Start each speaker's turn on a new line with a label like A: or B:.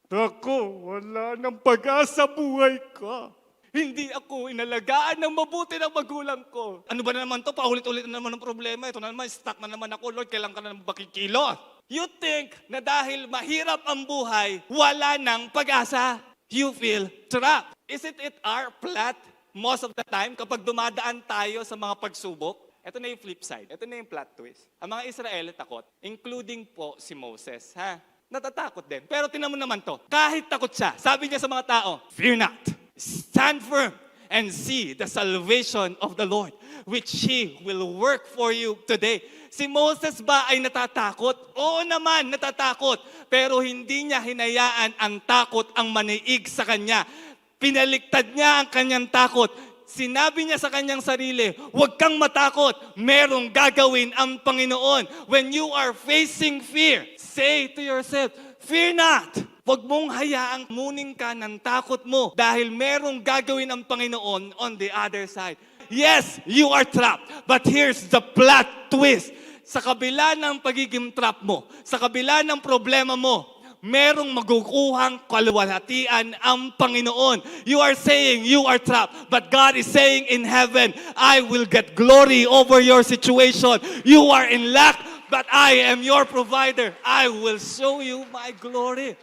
A: Ako, wala nang pag-asa buhay ka. Hindi ako inalagaan ng mabuti ng magulang ko. Ano ba na naman to? Paulit-ulit na naman ang problema. Ito na naman, stuck na naman ako. Lord, kailan ka na naman bakikilo? You think na dahil mahirap ang buhay, wala nang pag-asa. You feel trapped. Isn't it our plot most of the time kapag dumadaan tayo sa mga pagsubok? Ito na yung flip side. Ito na yung plot twist. Ang mga Israeli takot, including po si Moses. Natatakot din. Pero tinan mo naman to. Kahit takot siya, sabi niya sa mga tao, fear not. Stand firm and see the salvation of the Lord, which He will work for you today. Si Moses ba ay natatakot? Oo naman, natatakot. Pero hindi niya hinayaan ang takot ang maniig sa kanya. Pinaliktad niya ang kanyang takot. Sinabi niya sa kanyang sarili, huwag kang matakot. Merong gagawin ang Panginoon. When you are facing fear, say to yourself, fear not. Huwag mong hayaang muning ka ng takot mo dahil merong gagawin ang Panginoon on the other side. Yes, you are trapped. But here's the plot twist. Sa kabila ng pagiging trap mo, sa kabila ng problema mo, merong magukuhang kaluwalhatian ang Panginoon. You are saying you are trapped, but God is saying in heaven, I will get glory over your situation. You are in lack, but I am your provider. I will show you my glory.